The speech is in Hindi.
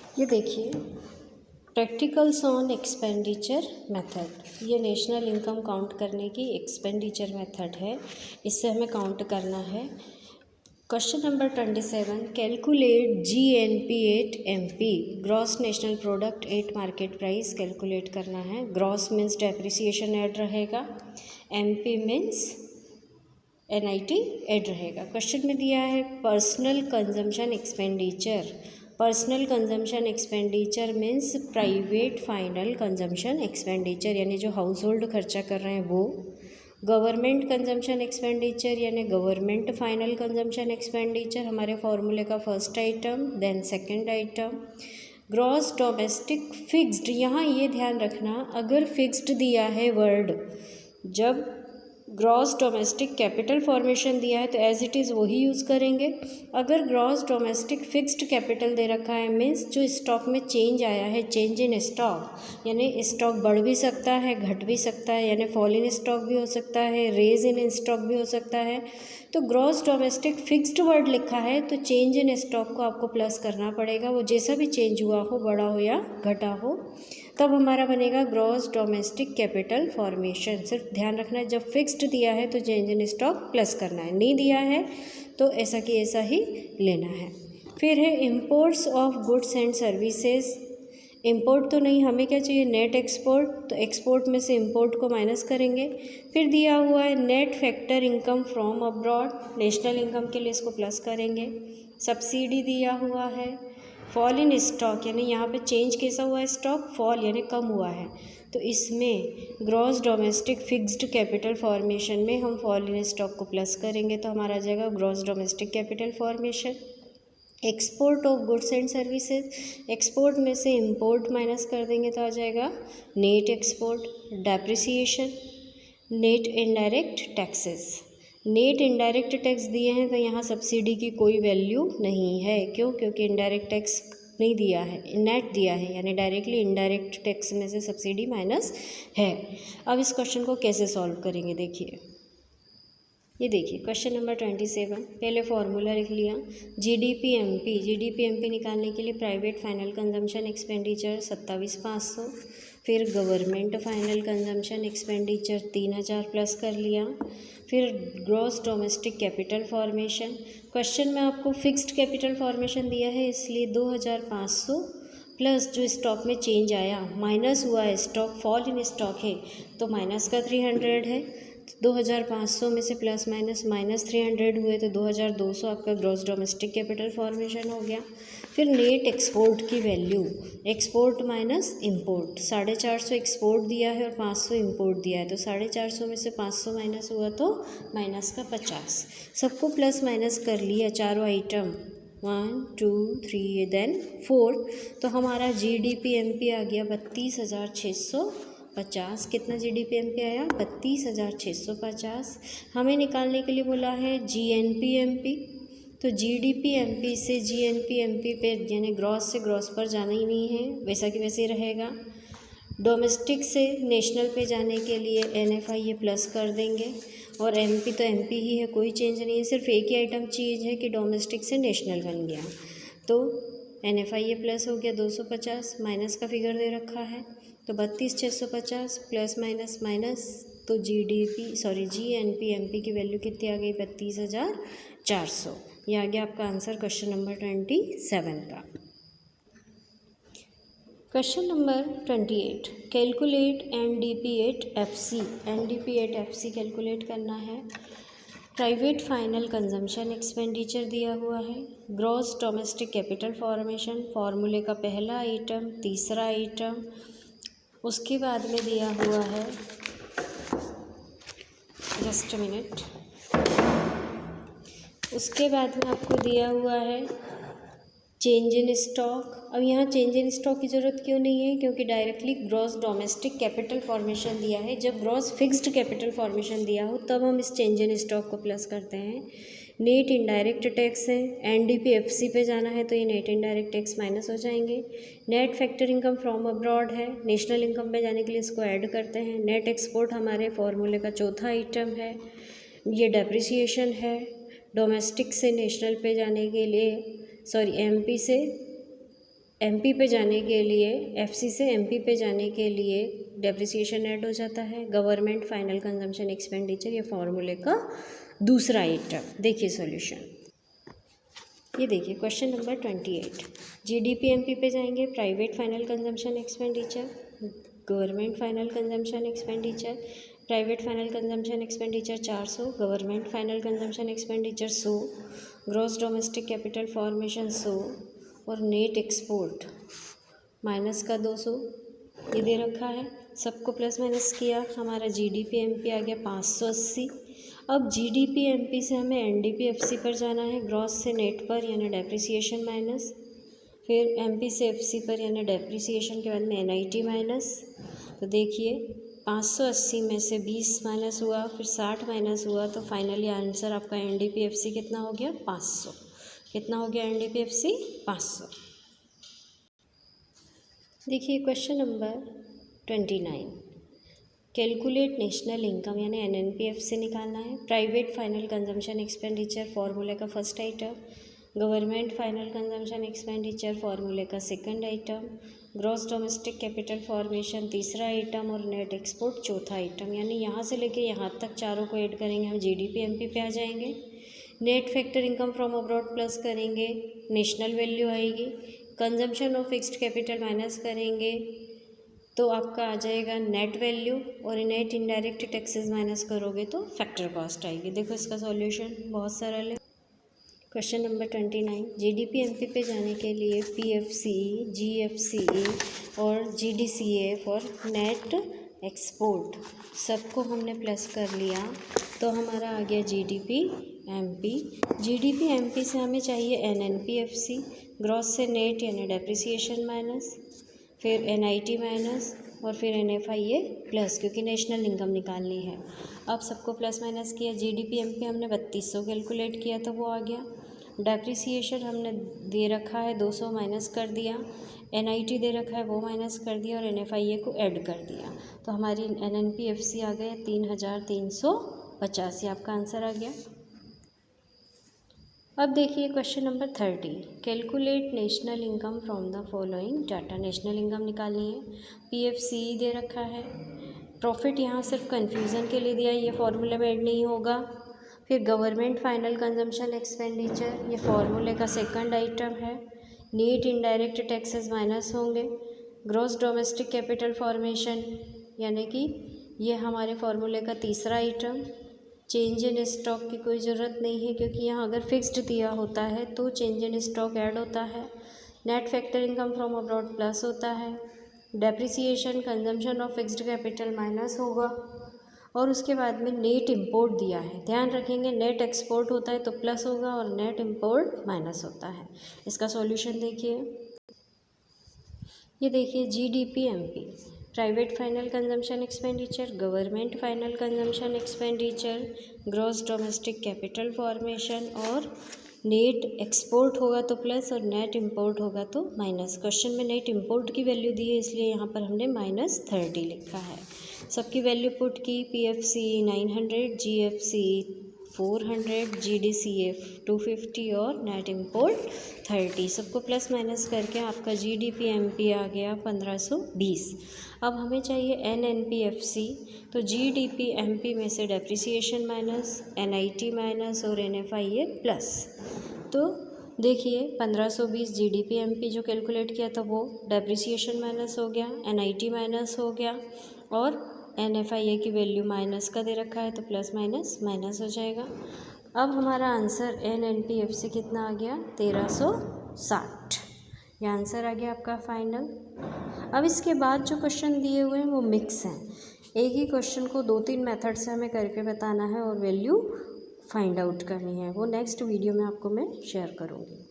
ये देखिए, प्रैक्टिकल्स ऑन एक्सपेंडिचर मेथड। ये नेशनल इनकम काउंट करने की एक्सपेंडिचर मेथड है, इससे हमें काउंट करना है। Question number 27, calculate GNP at MP, gross national product at market price calculate करना है। ग्रॉस मीन्स डेप्रिसिएशन ऐड रहेगा, MP मीन्स NIT ऐड रहेगा। क्वेश्चन में दिया है personal consumption expenditure. Personal consumption expenditure means private final consumption expenditure, यानी जो हाउस होल्ड खर्चा कर रहे हैं वो। गवर्नमेंट कंजम्पशन एक्सपेंडिचर यानी गवर्नमेंट फाइनल कंजम्पशन एक्सपेंडिचर, हमारे फॉर्मूले का first item, then second item. Gross domestic fixed, यहाँ ये ध्यान रखना, अगर फिक्स्ड दिया है वर्ड, जब ग्रॉस डोमेस्टिक कैपिटल फॉर्मेशन दिया है तो एज इट इज़ वही यूज़ करेंगे। अगर ग्रॉस डोमेस्टिक फिक्स्ड कैपिटल दे रखा है मीन्स जो स्टॉक में चेंज आया है, चेंज इन स्टॉक, यानी स्टॉक बढ़ भी सकता है, घट भी सकता है, यानी फॉल इन स्टॉक भी हो सकता है, रेज इन स्टॉक भी हो सकता है। तो ग्रॉस डोमेस्टिक फिक्स्ड वर्ड लिखा है तो चेंज इन स्टॉक को आपको प्लस करना पड़ेगा, वो जैसा भी चेंज हुआ हो, बड़ा हो या घटा हो, तब हमारा बनेगा ग्रॉस डोमेस्टिक कैपिटल फॉर्मेशन। सिर्फ ध्यान रखना है, जब फिक्स्ड दिया है तो चेंज इन स्टॉक प्लस करना है, नहीं दिया है तो ऐसा कि ऐसा ही लेना है। फिर है imports of goods and services. Import तो नहीं, हमें क्या चाहिए, नेट एक्सपोर्ट, तो एक्सपोर्ट में से इंपोर्ट को माइनस करेंगे। फिर दिया हुआ है net factor income from abroad, national income के लिए इसको प्लस करेंगे। सब्सिडी दिया हुआ है। फॉल इन स्टॉक, यानी यहाँ पे चेंज कैसा हुआ है, स्टॉक फॉल यानी कम हुआ है, तो इसमें gross domestic fixed capital formation में हम फॉल इन स्टॉक को प्लस करेंगे तो हमारा आ जाएगा gross domestic capital formation. Export of goods and services, export में से इंपोर्ट माइनस कर देंगे तो आ जाएगा net export. Depreciation, net indirect taxes, net indirect tax दिए हैं तो यहाँ सब्सिडी की कोई वैल्यू नहीं है, क्यों, क्योंकि इनडायरेक्ट टैक्स नहीं दिया है, नेट दिया है, यानी डायरेक्टली इनडायरेक्ट टैक्स में से सब्सिडी माइनस है। अब इस क्वेश्चन को कैसे सॉल्व करेंगे, देखिए, ये देखिए क्वेश्चन नंबर 27, पहले फॉर्मूला लिख लिया। GDP-MP निकालने के लिए प्राइवेट फाइनल कंजम्पशन एक्सपेंडिचर 27,500, फिर government final consumption expenditure 3,000 plus कर लिया। फिर gross domestic capital formation, question में आपको फिक्स्ड कैपिटल फॉर्मेशन दिया है इसलिए 2,500 प्लस जो स्टॉक में चेंज आया, माइनस हुआ है, स्टॉक फॉल इन स्टॉक है तो माइनस का 300 है, 2,500 में से प्लस माइनस माइनस 300 हुए तो 2,200 आपका ग्रॉस डोमेस्टिक कैपिटल फॉर्मेशन हो गया। फिर नेट एक्सपोर्ट की value, export minus import, 450 export दिया है और 500 इंपोर्ट दिया है, तो 450 में से 500 माइनस हुआ तो माइनस का 50। सबको प्लस माइनस कर लिया, चारों आइटम 1 2 3 देन 4, तो हमारा GDP-MP आ गया 32,650। कितना GDP-MP आया, 32,650। हमें निकालने के लिए बोला है GNP-MP, तो GDP-MP से GNP-MP पे यानी ग्रॉस से ग्रॉस पर जाना ही नहीं है, वैसा कि वैसे ही रहेगा। डोमेस्टिक से नेशनल पे जाने के लिए NFI ये प्लस कर देंगे, और MP तो MP ही है, कोई चेंज नहीं है, सिर्फ एक ही आइटम चेंज है कि डोमेस्टिक से नेशनल बन गया, तो NFI ये प्लस हो गया 250, माइनस का फिगर दे रखा है तो 32,650 प्लस माइनस माइनस, तो GNP-MP की वैल्यू कितनी आ गई, 32,400। ये आ गया आपका आंसर क्वेश्चन नंबर 27 का। Question number 28, calculate NDP at FC। NDP at FC calculate करना है। प्राइवेट फाइनल कंजम्पशन एक्सपेंडिचर दिया हुआ है। ग्रॉस डोमेस्टिक कैपिटल फॉर्मेशन, फार्मूले का पहला आइटम, तीसरा आइटम, उसके बाद में दिया हुआ है, जस्ट मिनट, उसके बाद में आपको दिया हुआ है चेंज इन स्टॉक। अब यहाँ चेंज इन स्टॉक की ज़रूरत क्यों नहीं है, क्योंकि directly gross domestic capital formation दिया है। जब ग्रॉस फिक्स्ड कैपिटल फॉर्मेशन दिया हो तब हम इस चेंज इन स्टॉक को प्लस करते हैं। नेट इनडायरेक्ट टैक्स है, NDP FC पे जाना है तो ये नेट इनडायरेक्ट टैक्स माइनस हो जाएंगे। Net factor income from abroad है, नेशनल इनकम पे जाने के लिए इसको ऐड करते हैं। नेट एक्सपोर्ट हमारे फॉर्मूले का चौथा आइटम है, ये डेप्रिसिएशन है। डोमेस्टिक से नेशनल पे जाने के लिए MP से एमपी पे जाने के लिए, एफसी से एमपी पे जाने के लिए डेप्रिसिएशन ऐड हो जाता है। गवर्नमेंट फाइनल कंजम्पशन एक्सपेंडिचर, ये फॉर्मूले का दूसरा आइटम। देखिए सॉल्यूशन, ये देखिए क्वेश्चन नंबर 28। जीडीपी एमपी पे जाएंगे, private final consumption expenditure, government final consumption expenditure. Private final consumption expenditure 400, government final consumption expenditure 100, gross domestic capital formation 100 और नेट एक्सपोर्ट माइनस का 200 ये दे रखा है। सबको प्लस माइनस किया, हमारा जीडीपी एमपी आ गया 580। अब जीडीपी एमपी से हमें एनडीपी एफसी पर जाना है, ग्रॉस से नेट पर यानी डेप्रिसिएशन माइनस, फिर एमपी से एफसी पर यानी डेप्रिसिएशन के बाद में एनआईटी माइनस। तो देखिए 580 में से 20 माइनस हुआ, फिर 60 माइनस हुआ, तो फाइनली आंसर आपका एनडीपी एफसी कितना हो गया 500। कितना हो गया एनडीपी एफसी 500। देखिए question number 29। Calculate national income यानी एनएनपीएफ से निकालना है। प्राइवेट फाइनल कंजम्पशन एक्सपेंडिचर फॉर्मूले का first item, government final consumption expenditure फॉर्मूले का second item, gross domestic capital formation तीसरा आइटम और नेट एक्सपोर्ट चौथा आइटम। यानी यहाँ से लेके यहाँ तक चारों को ऐड करेंगे हम जीडीपी एमपी पे आ जाएंगे। Net factor income from abroad plus करेंगे, नेशनल वैल्यू आएगी। Consumption of fixed capital minus करेंगे तो आपका आ जाएगा नेट वैल्यू, और नेट इनडायरेक्ट टैक्सेस माइनस करोगे तो फैक्टर कॉस्ट आएगी। देखो इसका सॉल्यूशन बहुत सरल है। Question number 29। जीडीपी एमपी पे जाने के लिए पीएफसीई, जीएफसीई और जीडीसीएफ और नेट एक्सपोर्ट सबको हमने प्लस कर लिया तो हमारा आ गया जीडीपी एमपी। जीडीपी एमपी से हमें चाहिए एनएनपीएफसी, ग्रॉस से नेट यानी डेप्रिसिएशन माइनस, फिर एनआईटी माइनस और फिर एनएफआईए प्लस, क्योंकि नेशनल इनकम निकालनी है। अब सबको प्लस माइनस किया, जीडीपी एमपी हमने 3200 कैलकुलेट किया तो वो आ गया। डेप्रिसिएशन हमने दे रखा है 200 माइनस कर दिया, एनआईटी दे रखा है वो माइनस कर दिया और एनएफआईए को ऐड कर दिया तो हमारी एनएनपीएफसी आ गया 3350। आपका आंसर आ गया। अब देखिए question number 30। Calculate national income from the following data. National income निकालनी है। पीएफसी दे रखा है, प्रॉफिट यहाँ सिर्फ कन्फ्यूज़न के लिए दिया है, ये फार्मूले में ऐड नहीं होगा। फिर गवर्नमेंट फाइनल कंजम्पशन एक्सपेंडिचर, ये फार्मूले का सेकंड आइटम है। नेट इनडायरेक्ट टैक्सेस माइनस होंगे। ग्रॉस डोमेस्टिक कैपिटल फॉर्मेशन यानी कि ये हमारे फार्मूले का तीसरा आइटम। चेंज इन स्टॉक की कोई ज़रूरत नहीं है क्योंकि यहाँ अगर फिक्स्ड दिया होता है तो चेंज इन स्टॉक ऐड होता है। Net factor income from abroad plus होता है। Depreciation consumption of fixed capital minus होगा और उसके बाद में नेट इंपोर्ट दिया है। ध्यान रखेंगे नेट एक्सपोर्ट होता है तो प्लस होगा और नेट इंपोर्ट माइनस होता है। इसका सॉल्यूशन देखिए, ये देखिए GDP MP, private final consumption expenditure, government final consumption expenditure, gross domestic capital formation और नेट एक्सपोर्ट होगा तो प्लस और नेट इंपोर्ट होगा तो माइनस। क्वेश्चन में नेट इंपोर्ट की वैल्यू दी है इसलिए यहाँ पर हमने -30 लिखा है। सबकी वैल्यू पुट की, पीएफसी 900, जीएफसी 400, जीडीसीएफ 250 और नेट इंपोर्ट 30। सबको प्लस माइनस करके आपका जीडीपी एमपी आ गया 1520। अब हमें चाहिए एनएनपीएफसी, तो जीडीपी एमपी में से डेप्रिसिएशन माइनस, एनआईटी माइनस और एनएफआईए प्लस। तो देखिए 1520 जीडीपी एमपी जो कैलकुलेट किया था वो डेप्रिसिएशन माइनस हो गया, एनआईटी माइनस हो गया और एनएफआईए की वैल्यू माइनस का दे रखा है तो प्लस माइनस माइनस हो जाएगा। अब हमारा आंसर एनएनपीएफसी कितना आ गया 1360। यह आंसर आ गया आपका फाइनल। अब इसके बाद जो क्वेश्चन दिए हुए हैं वो मिक्स हैं। एक ही क्वेश्चन को 2-3 मेथड से हमें करके बताना है और वैल्यू फाइंड आउट करनी है। वो नेक्स्ट वीडियो में आपको मैं शेयर करूँगी।